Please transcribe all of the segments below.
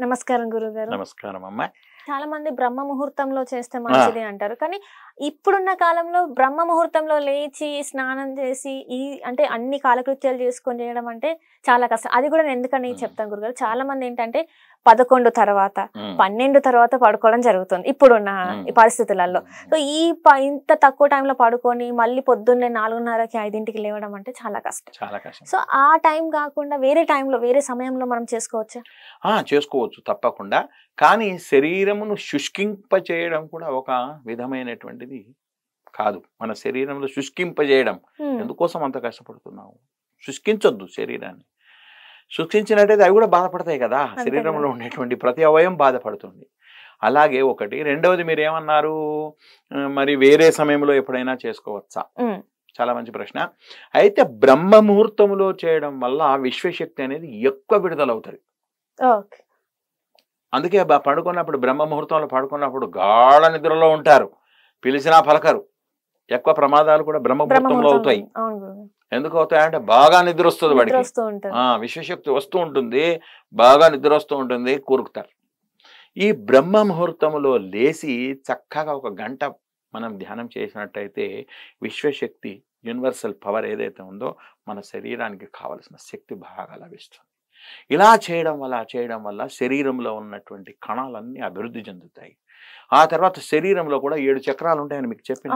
నమస్కారం గురుగారు. నమస్కారం అమ్మా. చాలా మంది బ్రహ్మ ముహూర్తంలో చేస్తే మంచిది అంటారు. కానీ ఇప్పుడున్న కాలంలో బ్రహ్మ ముహూర్తంలో లేచి స్నానం చేసి అంటే అన్ని కాలకృత్యాలు చేసుకొని చేయడం అంటే చాలా కష్టం. అది కూడా నేను ఎందుకని చెప్తాను గురుగారు. చాలా మంది ఏంటంటే 11 తర్వాత 12 తర్వాత పడుకోవడం జరుగుతుంది ఇప్పుడున్న ఈ పరిస్థితులలో. సో ఇంత తక్కువ టైంలో పడుకొని మళ్ళీ పొద్దున్నే 4:30కి 5ంటికి లేవడం అంటే చాలా కష్టం. సో ఆ టైం కాకుండా వేరే టైంలో వేరే సమయంలో మనం చేసుకోవచ్చా? చేసుకోవచ్చు తప్పకుండా. కానీ శరీరమును శుష్కింపచేయడం కూడా ఒక విధమైనటువంటిది కాదు. మన శరీరంలో శుష్కింపజేయడం ఎందుకోసం అంత కష్టపడుతున్నావు? శుష్కించొద్దు శరీరాన్ని. శుష్కించినట్టయితే అవి కూడా బాధపడతాయి కదా. శరీరంలో ఉండేటువంటి ప్రతి అవయం బాధపడుతుంది. అలాగే ఒకటి. రెండవది మీరు ఏమన్నారు, మరి వేరే సమయంలో ఎప్పుడైనా చేసుకోవచ్చా? చాలా మంచి ప్రశ్న. అయితే బ్రహ్మ ముహూర్తంలో చేయడం వల్ల విశ్వశక్తి అనేది ఎక్కువ విడుదలవుతుంది. అందుకే పడుకున్నప్పుడు బ్రహ్మ ముహూర్తంలో పడుకున్నప్పుడు గాఢ నిద్రలో ఉంటారు, పిలిచినా పలకరు. ఎక్కువ ప్రమాదాలు కూడా బ్రహ్మ ముహూర్తంలో అవుతాయి. ఎందుకు అవుతాయంటే బాగా నిద్ర వస్తుంది వాడికి, విశ్వశక్తి వస్తూ ఉంటుంది, బాగా నిద్ర వస్తూ ఉంటుంది, కూరుకుతారు. ఈ బ్రహ్మ ముహూర్తంలో లేచి చక్కగా 1 గంట మనం ధ్యానం చేసినట్టయితే విశ్వశక్తి యూనివర్సల్ పవర్ ఏదైతే ఉందో మన శరీరానికి కావలసిన శక్తి బాగా లభిస్తుంది. ఇలా చేయడం వల్ల శరీరంలో ఉన్నటువంటి కణాలన్నీ అభివృద్ధి చెందుతాయి. ఆ తర్వాత శరీరంలో కూడా 7 చక్రాలు ఉంటాయని మీకు చెప్పిన.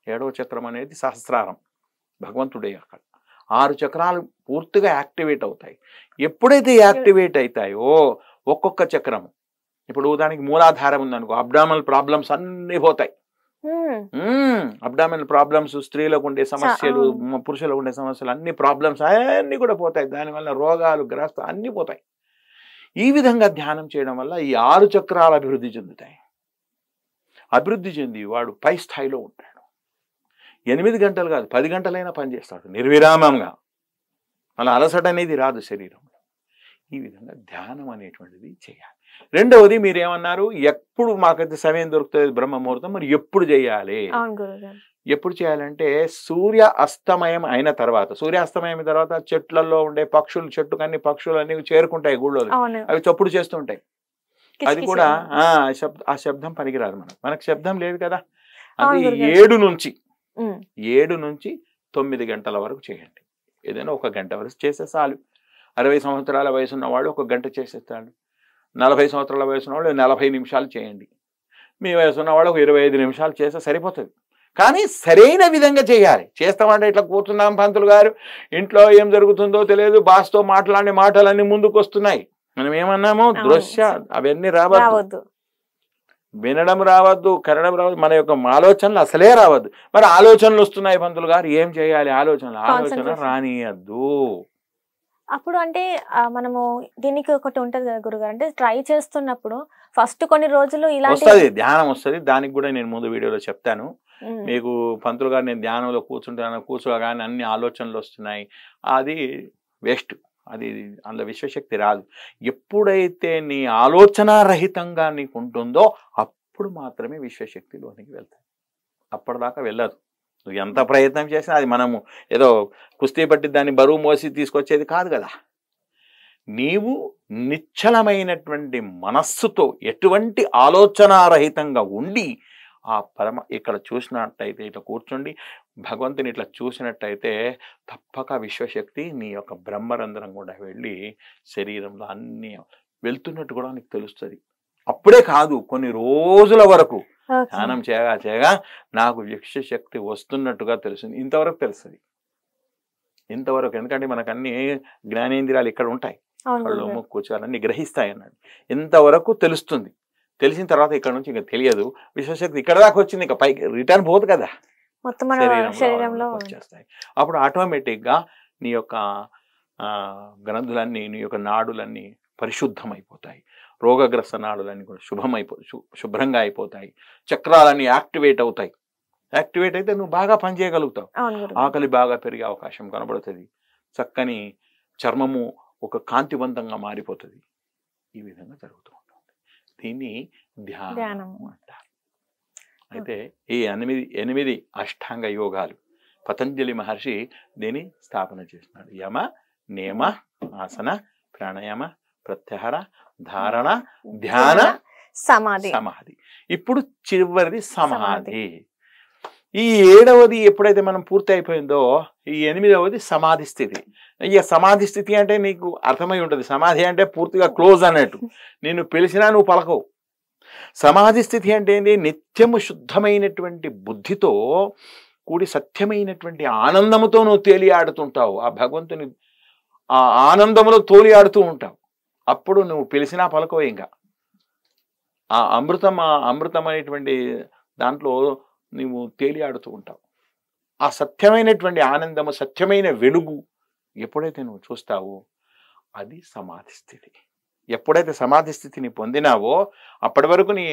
7వ చక్రం అనేది సహస్రారం, భగవంతుడే. అక్కడ 6 చక్రాలు పూర్తిగా యాక్టివేట్ అవుతాయి. ఎప్పుడైతే యాక్టివేట్ అవుతాయో ఒక్కొక్క చక్రము, ఇప్పుడు దానికి మూలాధారం ఉందనుకో, అబ్డామినల్ ప్రాబ్లమ్స్ అన్నీ పోతాయి. అబ్డామినల్ ప్రాబ్లమ్స్, స్త్రీలకు ఉండే సమస్యలు, పురుషులకు ఉండే సమస్యలు, అన్ని ప్రాబ్లమ్స్ అన్నీ కూడా పోతాయి. దానివల్ల రోగాలు, గ్రస్త అన్నీ పోతాయి. ఈ విధంగా ధ్యానం చేయడం వల్ల ఈ 6 చక్రాలు అభివృద్ధి చెందుతాయి. అభివృద్ధి చెంది వాడు పై స్థాయిలో ఉంటాడు. 8 గంటలు కాదు 10 గంటలైనా పనిచేస్తాడు నిర్విరామంగా. మళ్ళీ అలసట అనేది రాదు శరీరంలో. ఈ విధంగా ధ్యానం అనేటువంటిది చేయాలి. రెండవది మీరేమన్నారు, ఎప్పుడు మాకైతే సమయం దొరుకుతుంది బ్రహ్మ ముహూర్తం, మరి ఎప్పుడు చేయాలి? ఎప్పుడు చేయాలంటే సూర్య అస్తమయం అయిన తర్వాత. సూర్య అస్తమయం తర్వాత చెట్లలో ఉండే పక్షులు, చెట్టుకన్నీ పక్షులు అన్ని చేరుకుంటాయి గూళ్ళో, అవి చప్పుడు చేస్తుంటాయి. అది కూడా ఆ శబ్దం పనికిరాదు. మనకు శబ్దం లేదు కదా. అది 7 నుంచి 9 గంటల వరకు చేయండి. ఏదైనా 1 గంట వరకు చేస్తే చాలు. 60 సంవత్సరాల వయసు ఉన్న వాళ్ళు 1 గంట చేసేస్తాడు. 40 సంవత్సరాల వయసు ఉన్న వాళ్ళు 40 నిమిషాలు చేయండి. మీ వయసు ఉన్న వాళ్ళు 25 నిమిషాలు చేస్తే సరిపోతుంది. కానీ సరైన విధంగా చేయాలి. చేస్తామంటే ఇట్లా కూర్చున్నాం పంతులు గారు, ఇంట్లో ఏం జరుగుతుందో తెలియదు, బాస్తో మాట్లాడే మాటలన్నీ ముందుకు వస్తున్నాయి. మనం ఏమన్నాము, దృశ్య అవన్నీ రావద్దు, వినడం రావద్దు, కనడం రావద్దు, మన యొక్క ఆలోచనలు అసలే రావద్దు. మరి ఆలోచనలు వస్తున్నాయి పంతులు గారు, ఏం చేయాలి? ఆలోచన రానియద్దు. అప్పుడు అంటే మనము దీనికి ఒకటి ఉంటది కదా గురుగారు, అంటే ట్రై చేస్తున్నప్పుడు ఫస్ట్ కొన్ని రోజులు ఇలా వస్తుంది, ధ్యానం వస్తుంది. దానికి కూడా నేను ముందు వీడియోలో చెప్తాను మీకు. పంతులు గారు నేను ధ్యానంలో కూర్చోగానే అన్ని ఆలోచనలు వస్తున్నాయి, అది వేస్ట్. అది అందులో విశ్వశక్తి రాదు. ఎప్పుడైతే నీ ఆలోచనారహితంగా నీకు ఉంటుందో అప్పుడు మాత్రమే విశ్వశక్తిలోనికి వెళ్తాయి. అప్పటిదాకా వెళ్ళదు. నువ్వు ఎంత ప్రయత్నం చేసినా అది మనము ఏదో కుస్తీ పట్టి దాన్ని బరువు మోసి తీసుకొచ్చేది కాదు కదా. నీవు నిశ్చలమైనటువంటి మనస్సుతో ఎటువంటి ఆలోచనారహితంగా ఉండి ఆ ఇక్కడ చూసినట్టయితే, ఇట్లా కూర్చోండి భగవంతుని ఇట్లా చూసినట్టయితే తప్పక విశ్వశక్తి నీ యొక్క బ్రహ్మరంధ్రం కూడా వెళ్ళి శరీరంలో అన్నీ వెళ్తున్నట్టు కూడా నీకు తెలుస్తుంది. అప్పుడే కాదు, కొన్ని రోజుల వరకు ధ్యానం చేయగా నాకు విశ్వశక్తి వస్తున్నట్టుగా తెలుస్తుంది. ఇంతవరకు తెలుస్తుంది, ఇంతవరకు. ఎందుకంటే మనకు అన్ని జ్ఞానేంద్రియాలు ఇక్కడ ఉంటాయి, కళ్ళు, ముక్కు, చెవులన్నీ గ్రహిస్తాయి అన్నాడు. ఇంతవరకు తెలుస్తుంది. తెలిసిన తర్వాత ఇక్కడ నుంచి ఇంకా తెలియదు. విశ్వశక్తి ఇక్కడ దాకా వచ్చింది, ఇంకా పైకి రిటర్న్ పోదు కదా, శరీరంలో వచ్చేస్తాయి. అప్పుడు ఆటోమేటిక్గా నీ యొక్క గ్రంథులన్నీ, నీ యొక్క నాడులన్నీ పరిశుద్ధమైపోతాయి. రోగగ్రస్త నాడులన్నీ కూడా శుభ్రంగా అయిపోతాయి. చక్రాలన్నీ యాక్టివేట్ అవుతాయి. యాక్టివేట్ అయితే నువ్వు బాగా పనిచేయగలుగుతావు. ఆకలి బాగా పెరిగే అవకాశం కనబడుతుంది. చక్కని చర్మము ఒక కాంతివంతంగా మారిపోతుంది. ఈ విధంగా జరుగుతూ ఉంటుంది. దీన్ని ధ్యానము అంటారు. అయితే ఈ 8 అష్టాంగ యోగాలు పతంజలి మహర్షి దీన్ని స్థాపన చేసినాడు. యమ, నియమ, ఆసన, ప్రాణాయామ, ప్రత్యాహార, ధారణ, ధ్యాన, సమాధి. సమాధి. ఇప్పుడు చివరిది సమాధి. ఈ 7వది ఎప్పుడైతే మనం పూర్తి అయిపోయిందో ఈ 8వది సమాధి స్థితి. ఇక సమాధి స్థితి అంటే నీకు అర్థమై ఉంటుంది. సమాధి అంటే పూర్తిగా క్లోజ్ అన్నట్టు. నిన్ను పిలిచినా నువ్వు పలకవు. సమాధి స్థితి అంటే ఏంటి? నిత్యము శుద్ధమైనటువంటి బుద్ధితో కూడి సత్యమైనటువంటి ఆనందముతో నువ్వు తేలియాడుతుంటావు. ఆ భగవంతుని ఆ ఆనందములో తోలియాడుతూ ఉంటావు. అప్పుడు నువ్వు పిలిచినా పలకవు. ఇంకా ఆ అమృతం అనేటువంటి దాంట్లో నువ్వు తేలియాడుతూ ఉంటావు. ఆ సత్యమైనటువంటి ఆనందము, సత్యమైన వెలుగు ఎప్పుడైతే నువ్వు చూస్తావో అది సమాధి స్థితి. ఎప్పుడైతే సమాధి స్థితిని పొందినావో అప్పటి వరకు నీ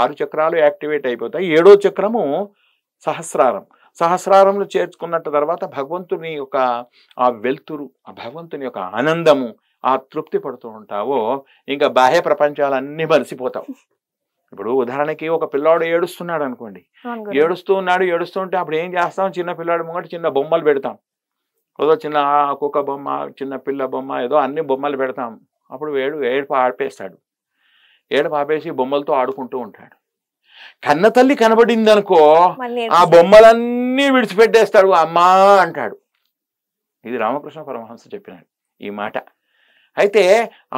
6 చక్రాలు యాక్టివేట్ అయిపోతాయి. 7వ చక్రము సహస్రారంలో చేర్చుకున్నట్టు తర్వాత భగవంతుని యొక్క ఆ వెలుతురు, ఆ భగవంతుని యొక్క ఆనందము, ఆ తృప్తి పడుతూ ఉంటావో ఇంకా బాహ్య ప్రపంచాలన్నీ మరిసిపోతావు. ఇప్పుడు ఉదాహరణకి ఒక పిల్లాడు ఏడుస్తున్నాడు అనుకోండి. ఏడుస్తుంటే అప్పుడు ఏం చేస్తాం? చిన్న పిల్లాడు ముంగట చిన్న బొమ్మలు పెడతాం. ఏదో చిన్న కుక్క బొమ్మ, చిన్న పిల్ల బొమ్మ, ఏదో అన్ని బొమ్మలు పెడతాం. అప్పుడు ఏడుపు ఆపేస్తాడు. ఏడుపు ఆపేసి బొమ్మలతో ఆడుకుంటూ ఉంటాడు. కన్న తల్లి కనబడింది అనుకో, ఆ బొమ్మలన్నీ విడిచిపెట్టేస్తాడు. అమ్మా అంటాడు. ఇది రామకృష్ణ పరమహంస చెప్పినాడు ఈ మాట. అయితే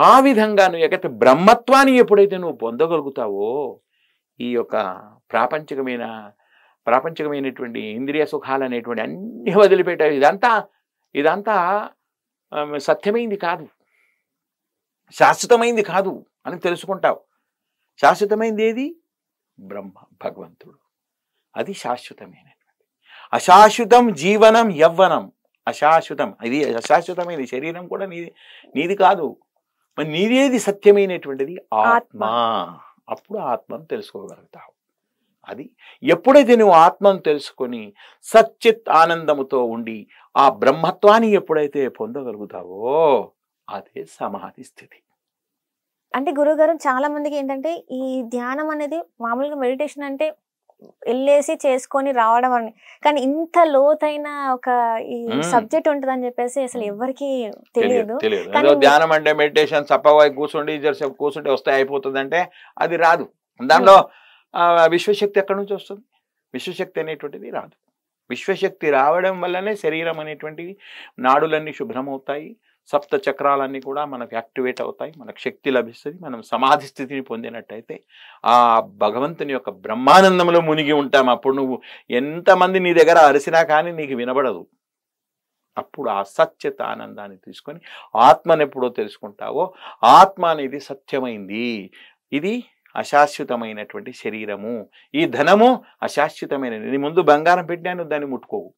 ఆ విధంగా నువ్వు ఎక్కడైతే బ్రహ్మత్వాన్ని ఎప్పుడైతే నువ్వు పొందగలుగుతావో ఈ యొక్క ప్రాపంచికమైనటువంటి ఇంద్రియ సుఖాలు అనేటువంటి అన్ని వదిలిపెట్టావు. ఇదంతా సత్యమైంది కాదు, శాశ్వతమైంది కాదు అని తెలుసుకుంటావు. శాశ్వతమైంది ఏది? బ్రహ్మ, భగవంతుడు. అది శాశ్వతమైనటువంటి. అశాశ్వతం జీవనం యవ్వనం. అశాశ్వతం, ఇది అశాశ్వతమైనది. శరీరం కూడా నీది కాదు. మరి నీదేది సత్యమైనటువంటిది? ఆత్మ. అప్పుడు ఆత్మను తెలుసుకోగలుగుతావు. అది ఎప్పుడైతే నువ్వు ఆత్మను తెలుసుకొని సచ్చిత్ ఆనందముతో ఉండి ఆ బ్రహ్మత్వాన్ని ఎప్పుడైతే పొందగలుగుతావో అదే సమాధి స్థితి. అంటే గురుగారు చాలా మందికి ఏంటంటే ఈ ధ్యానం అనేది మామూలుగా మెడిటేషన్ అంటే వెళ్ళేసి చేసుకొని రావడం అని, కానీ ఇంత లోతైన ఒక ఈ సబ్జెక్ట్ ఉంటుందని చెప్పేసి అసలు ఎవరికి తెలియదు. ధ్యానం అంటే మెడిటేషన్ చప్పగా కూర్చుంటే వస్తే అయిపోతుంది అంటే అది రాదు. దానిలో విశ్వశక్తి ఎక్కడి నుంచి వస్తుంది? విశ్వశక్తి అనేటువంటిది రాదు. విశ్వశక్తి రావడం వల్లనే శరీరం అనేటువంటివి నాడులన్నీ శుభ్రమవుతాయి, సప్త చక్రాలన్నీ కూడా మనకు యాక్టివేట్ అవుతాయి, మనకు శక్తి లభిస్తుంది. మనం సమాధి స్థితిని పొందినట్టయితే ఆ భగవంతుని యొక్క బ్రహ్మానందంలో మునిగి ఉంటాం. అప్పుడు నువ్వు ఎంతమంది నీ దగ్గర అరిసినా కానీ నీకు వినబడదు. అప్పుడు ఆ సత్యత ఆనందాన్ని తీసుకొని ఆత్మను ఎప్పుడో తెలుసుకుంటావో ఆత్మ అనేది సత్యమైంది, ఇది అశాశ్వతమైనటువంటి శరీరము, ఈ ధనము అశాశ్వతమైనది. నీ ముందు బంగారం పెట్టినాను దాన్ని ముట్టుకోవు.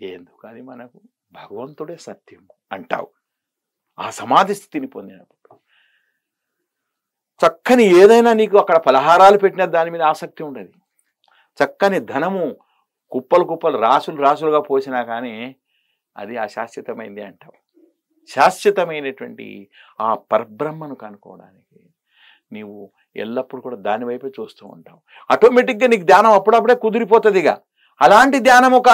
ఎందుకు? అది మనకు భగవంతుడే సత్యము అంటావు. ఆ సమాధి స్థితిని పొందినప్పుడు చక్కని ఏదైనా నీకు అక్కడ పలహారాలు పెట్టిన దాని మీద ఆసక్తి ఉండదు. చక్కని ధనము కుప్పలు రాసులుగా పోసినా కానీ అది అశాశ్వతమైంది అంటావు. శాశ్వతమైనటువంటి ఆ పరబ్రహ్మను కనుక్కోవడానికి నీవు ఎల్లప్పుడూ కూడా దాని వైపే చూస్తూ ఉంటావు. ఆటోమేటిక్గా నీకు ధ్యానం అప్పుడప్పుడే కుదిరిపోతుంది. ఇక అలాంటి ధ్యానం ఒక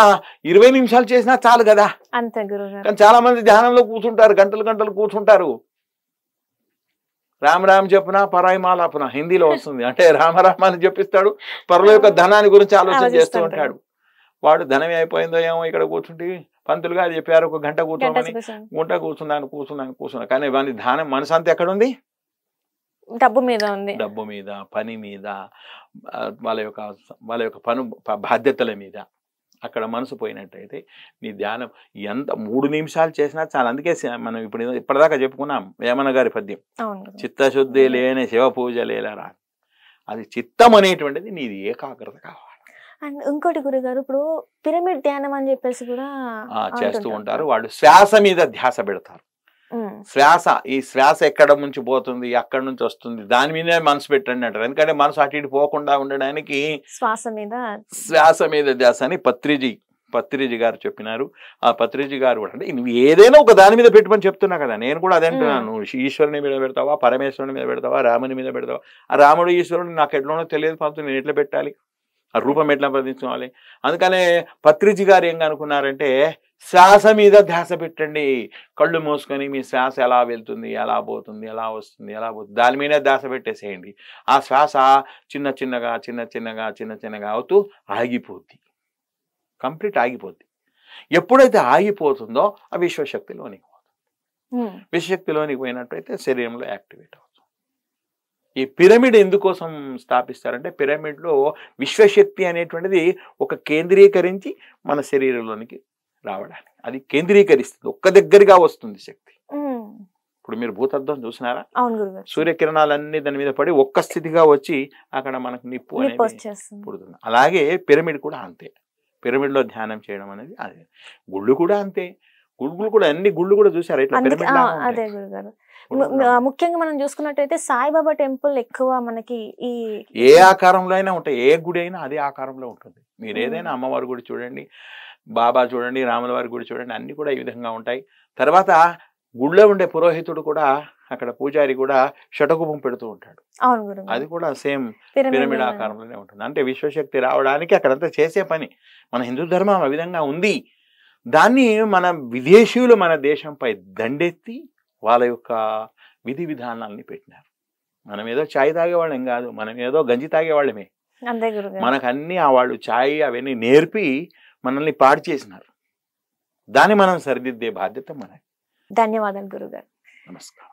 20 నిమిషాలు చేసినా చాలు కదా. అంతే గురుగారు. కానీ చాలా మంది ధ్యానంలో కూర్చుంటారు, గంటలు కూర్చుంటారు. రామ్ చెప్పునా పరాయి మాలాపున హిందీలో వస్తుంది. అంటే రామ అని చెప్పిస్తాడు, పరుల యొక్క ధనాన్ని గురించి ఆలోచన చేస్తూ ఉంటాడు. వాడు ధనం అయిపోయిందో ఏమో ఇక్కడ కూర్చుంటే పంతులుగా చెప్పారు ఒక గంట కూర్చోమని, కూర్చున్నాను. కానీ వాని ధ్యానం మనసు అంతా ఎక్కడ ఉంది? డబ్బు మీద ఉంది. డబ్బు మీద, పని మీద, వాళ్ళ యొక్క పను బాధ్యతల మీద అక్కడ మనసు పోయినట్టయితే నీ ధ్యానం ఎంత 3 నిమిషాలు చేసినా చాలా. అందుకే మనం ఇప్పటిదాకా చెప్పుకున్నాం వేమన గారి పద్యం, చిత్తశుద్ధి లేని శివ పూజ లేలరా. అది చిత్తం అనేటువంటిది నీది ఏకాగ్రత కావాలి. అండ్ ఇంకోటి గురుగారు, ఇప్పుడు పిరమిడ్ ధ్యానం అని చెప్పేసి కూడా చేస్తూ ఉంటారు. వాళ్ళు శ్వాస మీద ధ్యాస పెడతారు. ఈ శ్వాస ఎక్కడ నుంచి పోతుంది, అక్కడ నుంచి వస్తుంది, దాని మీదే మనసు పెట్టండి అంటారు. ఎందుకంటే మనసు అటు ఇటు పోకుండా ఉండడానికి శ్వాస మీద ధ్యాస అని పత్రిజీ గారు చెప్పినారు. ఆ పత్రిజీ గారు కూడా అంటే నువ్వు ఏదైనా ఒక దాని మీద పెట్టమని చెప్తున్నా కదా. నేను కూడా అదే అంటున్నాను. నువ్వు ఈశ్వరుని మీద పెడతావా, పరమేశ్వరుని మీద పెడతావా, రాముని మీద పెడతావా? ఆ రాముడు ఈశ్వరుడు నాకు ఎట్లనో తెలియదు, పంతులు నేను ఎట్లా పెట్టాలి? ఆ రూపం ఎట్లా ప్రదర్శించుకోవాలి. అందుకనే పత్రిజీ గారు ఏం అనుకున్నారంటే శ్వాస మీద ధ్యాస పెట్టండి, కళ్ళు మూసుకొని మీ శ్వాస ఎలా వెళ్తుంది, ఎలా పోతుంది, ఎలా వస్తుంది, ఎలా పోతుంది, దాని మీద ధ్యాస పెట్టేసేయండి. ఆ శ్వాస చిన్న చిన్నగా చిన్న చిన్నగా చిన్న చిన్నగా అవుతూ ఆగిపోద్ది, కంప్లీట్ ఆగిపోద్ది. ఎప్పుడైతే ఆగిపోతుందో ఆ విశ్వశక్తిలోనికి పోతుంది. విశ్వశక్తిలోనికి పోయినట్టయితే శరీరంలో యాక్టివేట్ అవుతుంది. ఈ పిరమిడ్ ఎందుకోసం స్థాపిస్తారంటే పిరమిడ్లో విశ్వశక్తి అనేటువంటిది ఒక కేంద్రీకరించి మన శరీరంలోనికి రావడానికి, అది కేంద్రీకరిస్తుంది, ఒక్క దగ్గరగా వస్తుంది శక్తి. ఇప్పుడు మీరు భూతద్దం చూసినారా, సూర్యకిరణాలన్నీ దాని మీద పడి ఒక్క స్థితిగా వచ్చి అక్కడ మనకు నిప్పు అనేది పుడుతుంది. అలాగే పిరమిడ్ కూడా అంతే. పిరమిడ్లో ధ్యానం చేయడం అనేది అదే. గుళ్ళు కూడా అంతే. గుళ్ళు కూడా అన్ని గుళ్ళు కూడా చూసారు ఇట్లా పిరమిడ్. ముఖ్యంగా మనం చూసుకున్నట్టయితే సాయిబాబా టెంపుల్ ఎక్కువ మనకి ఈ ఏ ఆకారంలో అయినా ఉంటాయి, ఏ గుడి అయినా అదే ఆకారంలో ఉంటుంది. మీరు ఏదైనా అమ్మవారి గుడి చూడండి, బాబా చూడండి, రాముల వారి గుడి చూడండి, అన్ని కూడా ఈ విధంగా ఉంటాయి. తర్వాత గుళ్ళో ఉండే పురోహితుడు కూడా, అక్కడ పూజారి కూడా షటకుపం పెడుతూ ఉంటాడు, అది కూడా సేమ్ పిరమిడ్ ఆకారంలోనే ఉంటుంది. అంటే విశ్వశక్తి రావడానికి అక్కడంతా చేసే పని. మన హిందూ ధర్మం ఆ విధంగా ఉంది. దాన్ని మన విదేశీయులు మన దేశంపై దండెత్తి వాళ్ళ యొక్క విధి విధానాలని పెట్టినారు. మనం ఏదో ఛాయ్ తాగేవాళ్ళం కాదు, మనం ఏదో గంజి తాగేవాళ్ళమే. మనకన్నీ వాళ్ళు ఛాయ్ అవన్నీ నేర్పి మనల్ని పాడు చేసినారు. దాన్ని మనం సరిదిద్దే బాధ్యత మనకి. ధన్యవాదాలు గురుగారు. నమస్కారం.